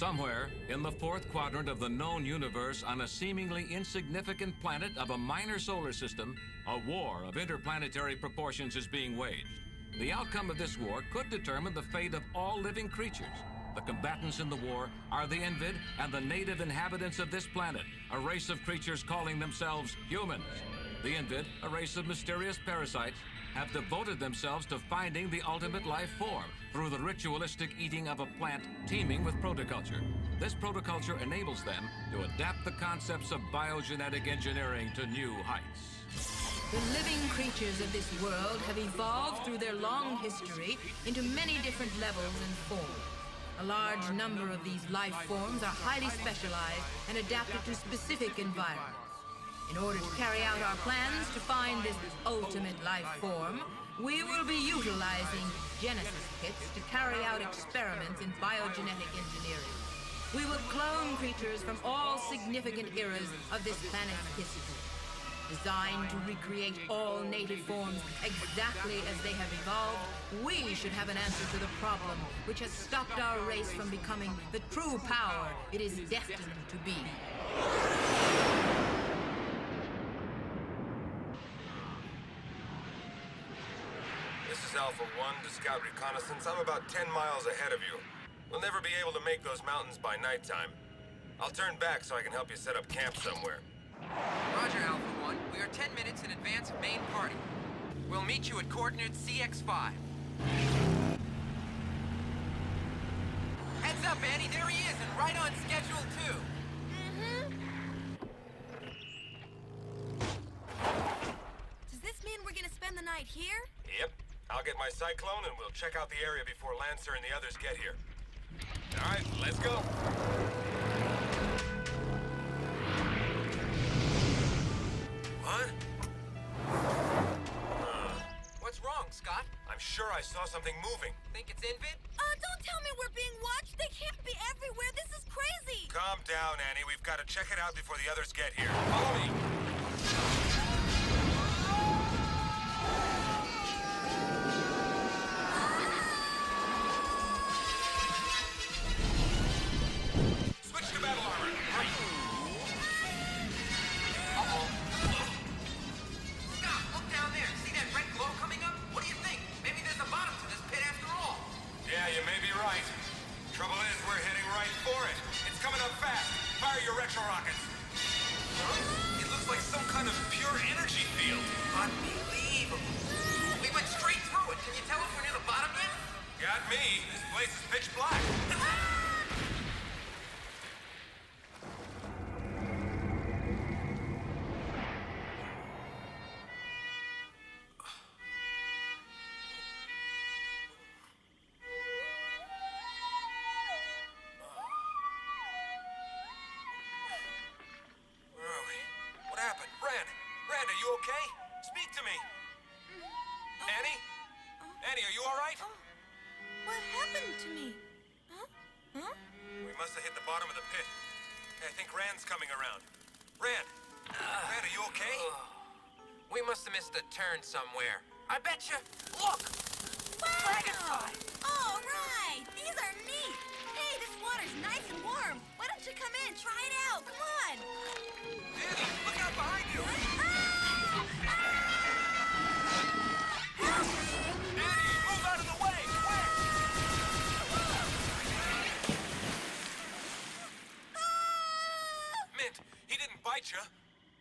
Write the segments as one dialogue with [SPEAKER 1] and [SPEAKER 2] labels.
[SPEAKER 1] Somewhere in the fourth quadrant of the known universe on a seemingly insignificant planet of a minor solar system, a war of interplanetary proportions is being waged. The outcome of this war could determine the fate of all living creatures. The combatants in the war are the Invid and the native inhabitants of this planet, a race of creatures calling themselves humans. The Invid, a race of mysterious parasites, have devoted themselves to finding the ultimate life form through the ritualistic eating of a plant teeming with protoculture. This protoculture enables them to adapt the concepts of biogenetic engineering to new heights.
[SPEAKER 2] The living creatures of this world have evolved through their long history into many different levels and forms. A large number of these life forms are highly specialized and adapted to specific environments. In order to carry out our plans to find this ultimate life form, we will be utilizing Genesis kits to carry out experiments in biogenetic engineering. We will clone creatures from all significant eras of this planet's history. Designed to recreate all native forms exactly as they have evolved, we should have an answer to the problem which has stopped our race from becoming the true power it is destined to be.
[SPEAKER 3] This is Alpha 1 to Scout Reconnaissance. I'm about 10 miles ahead of you. We'll never be able to make those mountains by nighttime. I'll turn back so I can help you set up camp somewhere.
[SPEAKER 4] Roger, Alpha 1. We are 10 minutes in advance of main party. We'll meet you at coordinates CX5. Heads up, Annie. There he is, and right on schedule, too.
[SPEAKER 5] Does this mean we're gonna spend the night here?
[SPEAKER 3] Yep. I'll get my Cyclone and we'll check out the area before Lancer and the others get here. All right, let's go. What?
[SPEAKER 4] What's wrong, Scott?
[SPEAKER 3] I'm sure I saw something moving.
[SPEAKER 4] Think it's Invid?
[SPEAKER 5] Don't tell me we're being watched. They can't be everywhere. This is crazy.
[SPEAKER 3] Calm down, Annie. We've got to check it out before the others get here. Follow me. Switch to battle armor. Right.
[SPEAKER 4] Uh-oh. Scott, look down there. See that red glow coming up? What do you think? Maybe there's a bottom to this pit after all.
[SPEAKER 3] Yeah, you may be right. Trouble is, we're heading right for it. It's coming up fast. Fire your retro rockets. It looks like some kind of pure energy field.
[SPEAKER 4] Unbelievable. We went straight through it. Can you tell if we're near the bottom yet?
[SPEAKER 3] Got me. This place is pitch black. Are you okay? Speak to me. Annie? Annie, are you all right?
[SPEAKER 5] What happened to me? Huh?
[SPEAKER 3] We must have hit the bottom of the pit. Hey, I think Rand's coming around. Rand! Rand, are you okay?
[SPEAKER 4] We must have missed a turn somewhere. I bet you. Look!
[SPEAKER 5] Wow!
[SPEAKER 4] Dragonfly!
[SPEAKER 5] All right! These are neat! Hey, this water's nice and warm. Why don't you come in? Try it out. Come on!
[SPEAKER 3] Annie, look out behind you! Annie, move out of the way! Quick! Mint, he didn't bite you.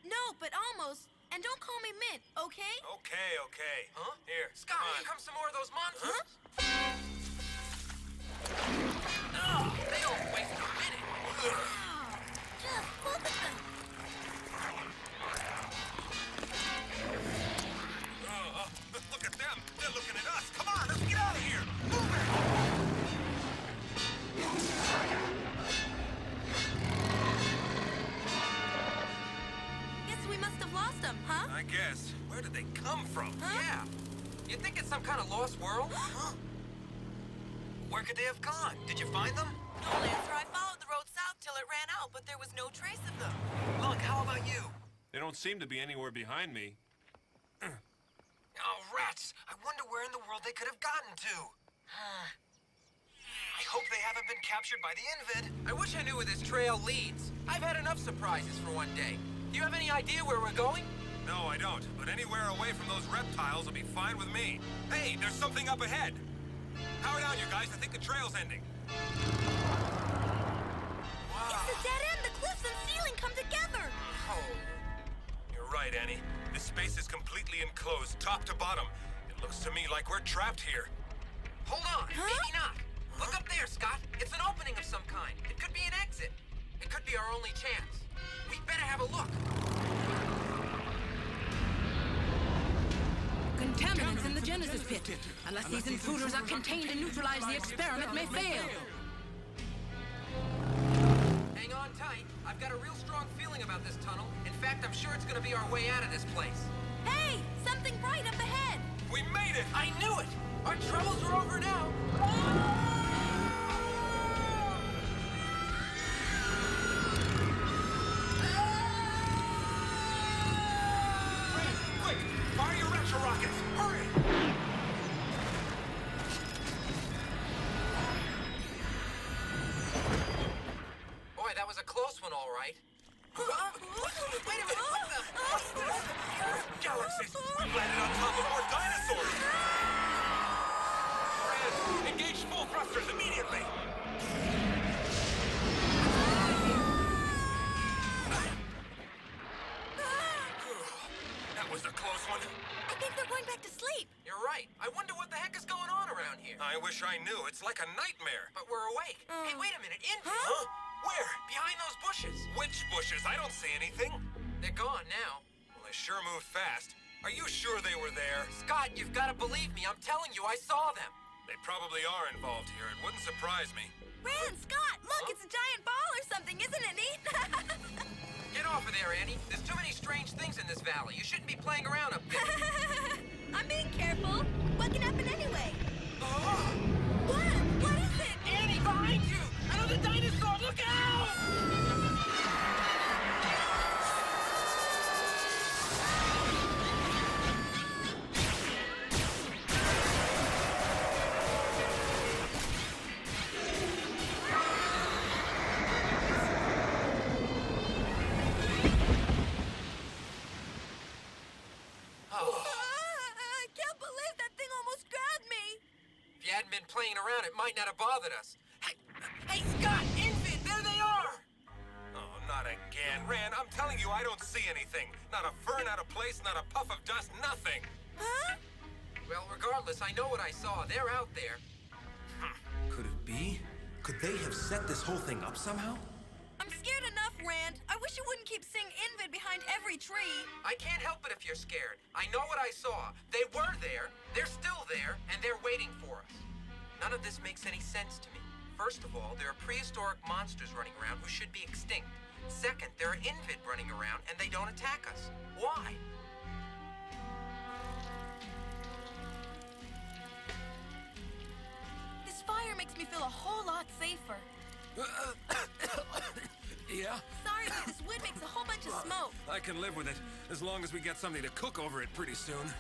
[SPEAKER 5] No, but almost. And don't call me Mint, okay?
[SPEAKER 3] Okay.
[SPEAKER 4] Huh?
[SPEAKER 3] Here,
[SPEAKER 4] Scott,
[SPEAKER 3] come on.
[SPEAKER 4] here comes some more of those monsters.
[SPEAKER 5] Huh?
[SPEAKER 4] They don't waste a minute.
[SPEAKER 5] Wow. Just look at them.
[SPEAKER 3] Look at them. They're looking at us. Come on, let's get out of here. Move it!
[SPEAKER 5] Guess we must have lost them, huh?
[SPEAKER 3] I guess. Where did they come from?
[SPEAKER 5] Huh?
[SPEAKER 4] Yeah. You think it's some kind of lost world?
[SPEAKER 3] Huh? Where could they have gone? Did you find them?
[SPEAKER 6] No, Lancer, I followed the road south till it ran out, but there was no trace of them.
[SPEAKER 3] Look, how about you?
[SPEAKER 7] They don't seem to be anywhere behind me.
[SPEAKER 3] Oh, rats! I wonder where in the world they could have gotten to.
[SPEAKER 4] I hope they haven't been captured by the Invid. I wish I knew where this trail leads. I've had enough surprises for one day. Do you have any idea where we're going?
[SPEAKER 3] No, I don't. But anywhere away from those reptiles will be fine with me. Hey, there's something up ahead. Power down, you guys. I think the trail's ending.
[SPEAKER 5] It's a dead end. The cliffs and ceiling come together.
[SPEAKER 3] Oh. You're right, Annie. This space is completely enclosed, top to bottom. It looks to me like we're trapped here.
[SPEAKER 4] Hold on.
[SPEAKER 5] Huh?
[SPEAKER 4] Maybe not. Look up there, Scott. It's an opening of some kind. It could be an exit. It could be our only chance. We'd better have a look.
[SPEAKER 2] Contaminants in the Genesis pit. Unless these intruders are contained and neutralized, the experiment may fail.
[SPEAKER 4] Hang on tight. I've got a real strong feeling about this tunnel. In fact, I'm sure it's gonna be our way out of this place.
[SPEAKER 5] Hey, something bright up ahead.
[SPEAKER 3] We made it!
[SPEAKER 4] I knew it! Our troubles are over now.
[SPEAKER 3] Quick! Fire your retro rockets! Hurry!
[SPEAKER 4] Boy, that was a close one, all right. Wait a minute, what's this?
[SPEAKER 3] Galaxies! We landed on top of more dinosaurs! Rand, engage full thrusters immediately! That was a close one.
[SPEAKER 5] I think they're going back to sleep.
[SPEAKER 4] You're right. I wonder what the heck is going on around here.
[SPEAKER 3] I wish I knew. It's like a nightmare.
[SPEAKER 4] But we're awake. Hey, wait a minute. In
[SPEAKER 3] Huh? Where?
[SPEAKER 4] behind those bushes.
[SPEAKER 3] Which bushes? I don't see anything.
[SPEAKER 4] They're gone now.
[SPEAKER 3] Well, they sure moved fast. Are you sure they were there?
[SPEAKER 4] Scott, you've got to believe me. I'm telling you, I saw them.
[SPEAKER 3] They probably are involved here. It wouldn't surprise me.
[SPEAKER 5] Rand, Scott, look, it's a giant ball or something. Isn't it neat?
[SPEAKER 4] Get off of there, Annie. There's too many strange things in this valley. You shouldn't be playing around up there.
[SPEAKER 5] I'm being careful. What can happen anyway?
[SPEAKER 4] Oh!
[SPEAKER 5] What? What is it?
[SPEAKER 4] Annie, behind you! Another dinosaur! Look out!
[SPEAKER 5] I can't believe that thing almost grabbed me.
[SPEAKER 4] If you hadn't been playing around, it might not have bothered us. Hey, Scott! Invid! There they are!
[SPEAKER 3] Oh, not again. Rand, I'm telling you, I don't see anything. Not a fern out of place, not a puff of dust, nothing.
[SPEAKER 5] Huh?
[SPEAKER 4] Well, regardless, I know what I saw. They're out there.
[SPEAKER 8] Could it be? Could they have set this whole thing up somehow?
[SPEAKER 5] I'm scared enough, Rand. I wish you wouldn't keep seeing Invid behind every tree.
[SPEAKER 4] I can't help it if you're scared. I know what I saw. They were there, they're still there, and they're waiting for us. None of this makes any sense to me. First of all, there are prehistoric monsters running around who should be extinct. Second, there are Invid running around and they don't attack us. Why?
[SPEAKER 5] This fire makes me feel a whole lot safer.
[SPEAKER 7] Yeah?
[SPEAKER 5] Sorry, but this wood makes a whole bunch of smoke.
[SPEAKER 7] I can live with it, as long as we get something to cook over it pretty soon.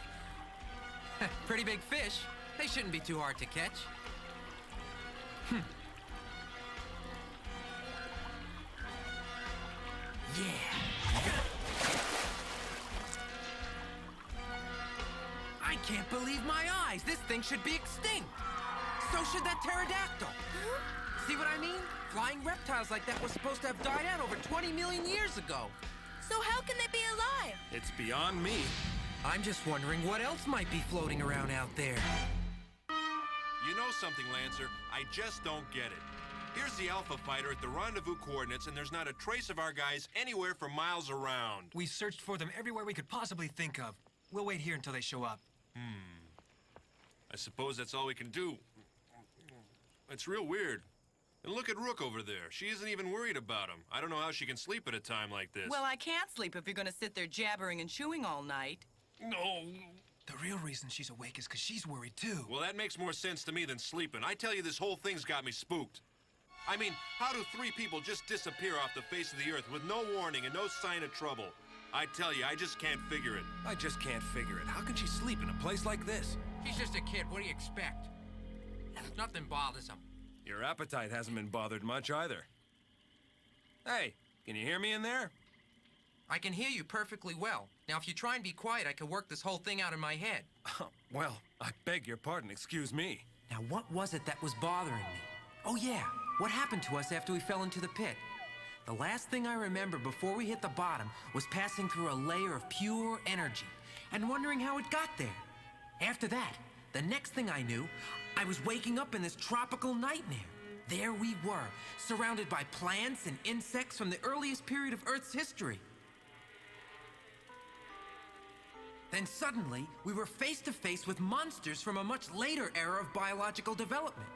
[SPEAKER 4] Pretty big fish. They shouldn't be too hard to catch. I can't believe my eyes. This thing should be extinct. So should that pterodactyl. See what I mean? Flying reptiles like that were supposed to have died out over 20 million years ago.
[SPEAKER 5] So how can they be alive?
[SPEAKER 7] It's beyond me.
[SPEAKER 4] I'm just wondering what else might be floating around out there.
[SPEAKER 7] You know something, Lancer? I just don't get it. Here's the Alpha Fighter at the rendezvous coordinates, and there's not a trace of our guys anywhere for miles around.
[SPEAKER 9] We searched for them everywhere we could possibly think of. We'll wait here until they show up.
[SPEAKER 7] I suppose that's all we can do. It's real weird. And look at Rook over there. She isn't even worried about him. I don't know how she can sleep at a time like this.
[SPEAKER 6] Well, I can't sleep if you're gonna sit there jabbering and chewing all night.
[SPEAKER 7] No.
[SPEAKER 9] The real reason she's awake is because she's worried too.
[SPEAKER 7] Well, that makes more sense to me than sleeping. I tell you, this whole thing's got me spooked. I mean, how do 3 people just disappear off the face of the earth with no warning and no sign of trouble? I tell you, I just can't figure it.
[SPEAKER 8] I just can't figure it. How can she sleep in a place like this?
[SPEAKER 4] He's just a kid. What do you expect? Nothing bothers him.
[SPEAKER 10] Your appetite hasn't been bothered much either. Hey, can you hear me in there?
[SPEAKER 4] I can hear you perfectly well. Now, if you try and be quiet, I can work this whole thing out in my head.
[SPEAKER 10] Well, I beg your pardon, excuse me.
[SPEAKER 4] Now, what was it that was bothering me? Oh, yeah. What happened to us after we fell into the pit? The last thing I remember before we hit the bottom was passing through a layer of pure energy and wondering how it got there. After that, the next thing I knew, I was waking up in this tropical nightmare. There we were, surrounded by plants and insects from the earliest period of Earth's history. Then suddenly, we were face to face with monsters from a much later era of biological development.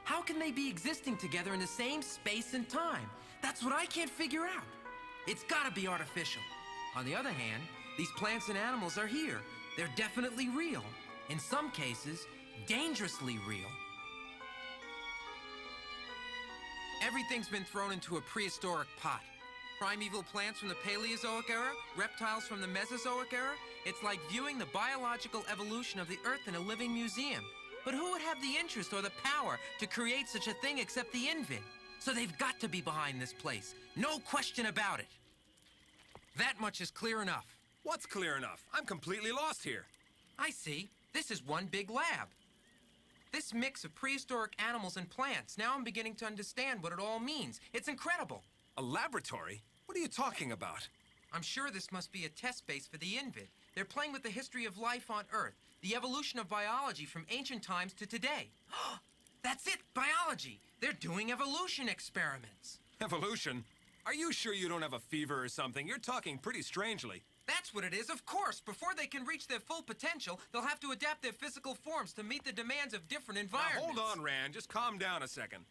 [SPEAKER 4] How can they be existing together in the same space and time? That's what I can't figure out. It's gotta be artificial. On the other hand, these plants and animals are here. They're definitely real. In some cases, dangerously real. Everything's been thrown into a prehistoric pot. Primeval plants from the Paleozoic era, reptiles from the Mesozoic era. It's like viewing the biological evolution of the Earth in a living museum. But who would have the interest or the power to create such a thing except the Invid? So they've got to be behind this place. No question about it. That much is clear enough.
[SPEAKER 10] What's clear enough? I'm completely lost here.
[SPEAKER 4] I see. This is one big lab. This mix of prehistoric animals and plants, now I'm beginning to understand what it all means. It's incredible.
[SPEAKER 10] A laboratory? What are you talking about?
[SPEAKER 4] I'm sure this must be a test base for the Invid. They're playing with the history of life on Earth, the evolution of biology from ancient times to today. That's it, biology. They're doing evolution experiments.
[SPEAKER 10] Evolution? Are you sure you don't have a fever or something? You're talking pretty strangely.
[SPEAKER 4] That's what it is, of course. Before they can reach their full potential, they'll have to adapt their physical forms to meet the demands of different environments.
[SPEAKER 10] Now, hold on, Rand. Just calm down a second.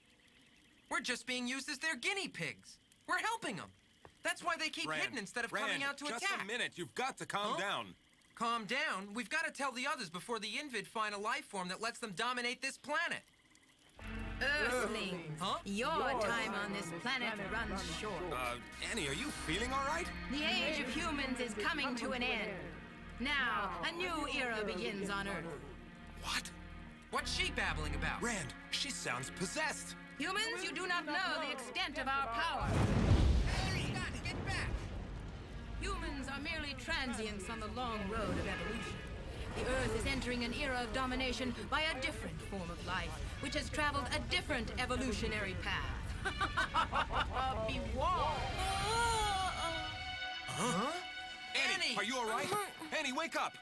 [SPEAKER 4] We're just being used as their guinea pigs. We're helping them. That's why they keep hidden instead of coming out to attack.
[SPEAKER 10] Just a minute. You've got to calm down.
[SPEAKER 4] Calm down? We've got to tell the others before the Invid find a life form that lets them dominate this planet.
[SPEAKER 2] Earthlings, your time on this planet runs short.
[SPEAKER 10] Annie, are you feeling all right?
[SPEAKER 2] The age of humans is coming to an end. Now, a new era begins on Earth.
[SPEAKER 10] What?
[SPEAKER 4] What's she babbling about?
[SPEAKER 10] Rand, she sounds possessed.
[SPEAKER 2] Humans, you do not know the extent of our power.
[SPEAKER 4] Hey, get back!
[SPEAKER 2] Humans are merely transients on the long road of evolution. The Earth is entering an era of domination by a different form of life, which has traveled a different evolutionary path. Be warned.
[SPEAKER 10] Huh? Annie, are you all right? Annie, wake up!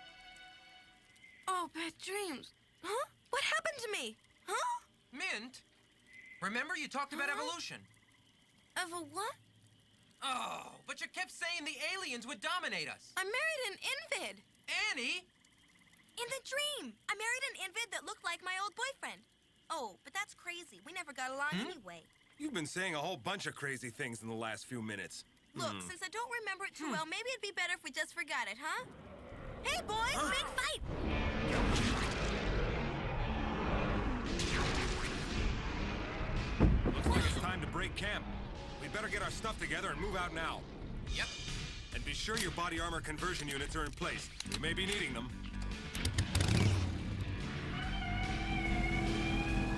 [SPEAKER 5] Oh, bad dreams. Huh? What happened to me? Huh?
[SPEAKER 4] Mint, remember you talked about evolution?
[SPEAKER 5] Of a what?
[SPEAKER 4] Oh, but you kept saying the aliens would dominate us.
[SPEAKER 5] I married an Invid.
[SPEAKER 4] Annie!
[SPEAKER 5] In the dream, I married an Invid that looked like my old boyfriend. Oh, but that's crazy. We never got along anyway.
[SPEAKER 10] You've been saying a whole bunch of crazy things in the last few minutes.
[SPEAKER 5] Look, since I don't remember it too well, maybe it'd be better if we just forgot it, huh? Hey, boys, big fight!
[SPEAKER 10] Looks like it's time to break camp. We better get our stuff together and move out now.
[SPEAKER 4] Yep.
[SPEAKER 10] And be sure your body armor conversion units are in place. We may be needing them.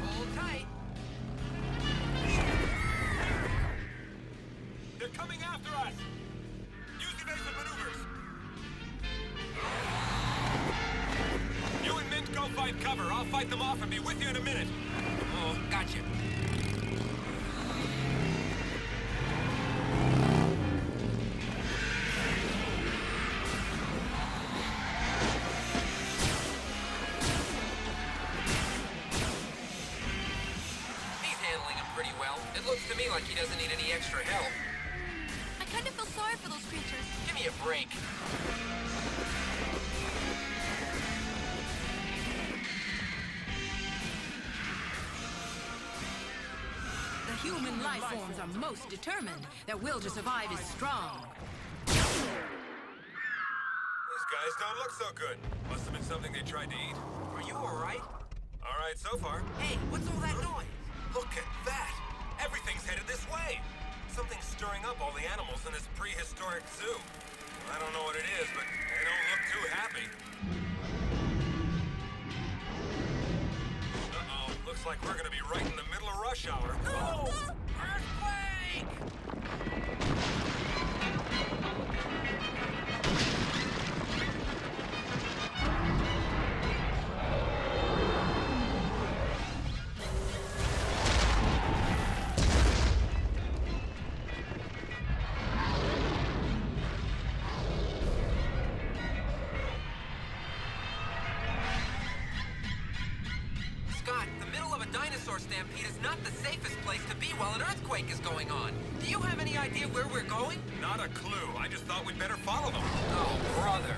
[SPEAKER 4] Hold tight.
[SPEAKER 3] They're coming after us! Use evasive maneuvers! You and Mint go find cover. I'll fight them off and be with you in a minute.
[SPEAKER 4] Oh, gotcha. Pretty well. It looks to me like he doesn't need any extra help.
[SPEAKER 5] I kind of feel sorry for those creatures.
[SPEAKER 4] Give me a break.
[SPEAKER 2] The human life forms are most determined. Their will to survive is strong.
[SPEAKER 3] These guys don't look so good. Must have been something they tried to eat.
[SPEAKER 4] Are you all right?
[SPEAKER 3] All right so far.
[SPEAKER 4] Hey, what's all that noise?
[SPEAKER 3] Look at that! Everything's headed this way! Something's stirring up all the animals in this prehistoric zoo. I don't know what it is, but they don't look too happy. Uh-oh, looks Looks like we're gonna be right in the middle of rush hour.
[SPEAKER 4] Oh! Earthquake! Stampede is not the safest place to be while an earthquake is going on. Do you have any idea where we're going?
[SPEAKER 3] Not a clue. I just thought we'd better follow them.
[SPEAKER 4] Oh, brother.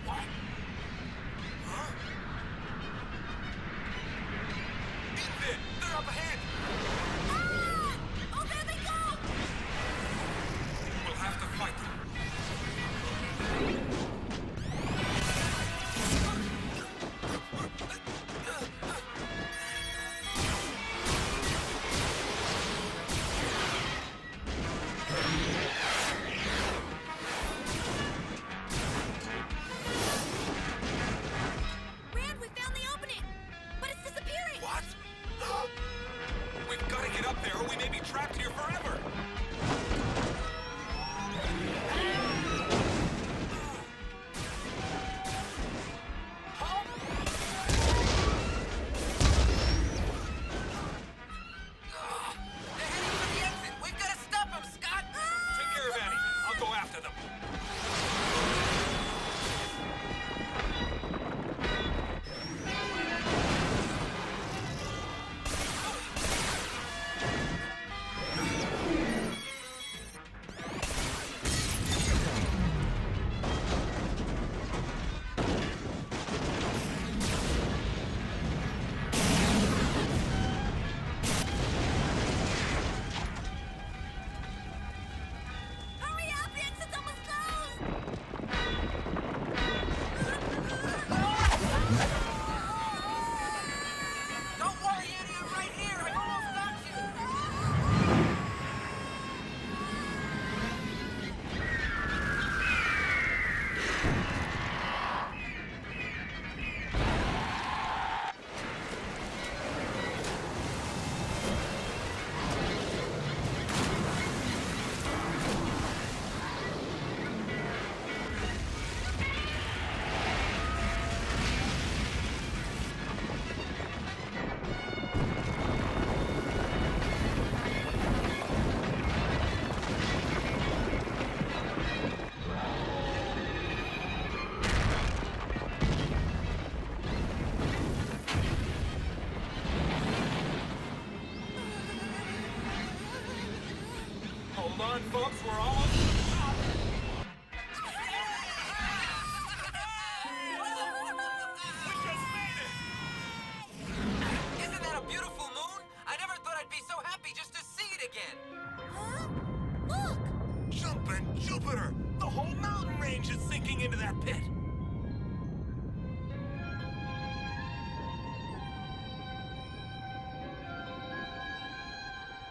[SPEAKER 3] What? Huh? Invid! They're up ahead!
[SPEAKER 5] Oh, there they go!
[SPEAKER 3] We'll have to fight them.
[SPEAKER 5] Rand, we found the opening, but it's disappearing.
[SPEAKER 3] What? We've got to get up there or we may be trapped here forever.
[SPEAKER 4] They're heading for the exit. We've got to stop them, Scott!
[SPEAKER 3] Take care of Annie. I'll go after them.
[SPEAKER 5] Hurry up, the exit's almost closed!
[SPEAKER 4] Don't worry, Annie, I'm right here. I almost got you.
[SPEAKER 3] Hold on, folks. We're almost... We just made it!
[SPEAKER 4] Isn't that a beautiful moon? I never thought I'd be so happy just to see it again.
[SPEAKER 5] Huh? Look!
[SPEAKER 3] Jumpin' Jupiter! The whole mountain range is sinking into that pit!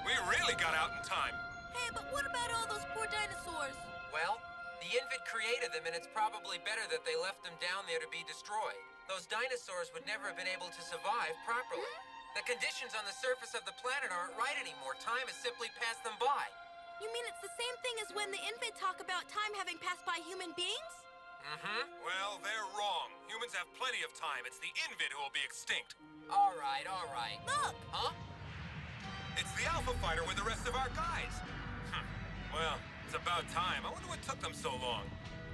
[SPEAKER 3] We really got out in time.
[SPEAKER 5] Hey, but what about all those poor dinosaurs?
[SPEAKER 4] Well, the Invid created them, and it's probably better that they left them down there to be destroyed. Those dinosaurs would never have been able to survive properly. The conditions on the surface of the planet aren't right anymore. Time has simply passed them by.
[SPEAKER 5] You mean it's the same thing as when the Invid talk about time having passed by human beings?
[SPEAKER 4] Mm-hmm.
[SPEAKER 3] Well, they're wrong. Humans have plenty of time. It's the Invid who will be extinct.
[SPEAKER 4] All right, all right.
[SPEAKER 5] Look!
[SPEAKER 4] Huh?
[SPEAKER 3] It's the Alpha Fighter with the rest of our guys. Well, it's about time. I wonder what took them so long.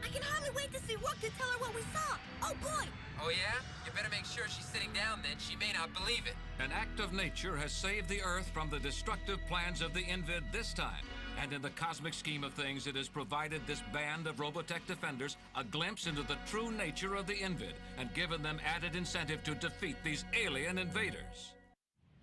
[SPEAKER 5] I can hardly wait to see Rook to tell her what we saw. Oh, boy!
[SPEAKER 4] Oh, yeah? You better make sure she's sitting down then. She may not believe it.
[SPEAKER 1] An act of nature has saved the Earth from the destructive plans of the Invid this time. And in the cosmic scheme of things, it has provided this band of Robotech defenders a glimpse into the true nature of the Invid and given them added incentive to defeat these alien invaders.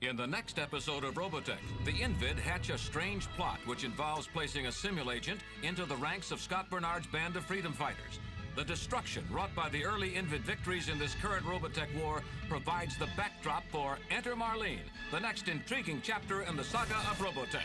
[SPEAKER 1] In the next episode of Robotech, the Invid hatch a strange plot which involves placing a simul-agent into the ranks of Scott Bernard's band of freedom fighters. The destruction wrought by the early Invid victories in this current Robotech war provides the backdrop for Enter Marlene, the next intriguing chapter in the saga of Robotech.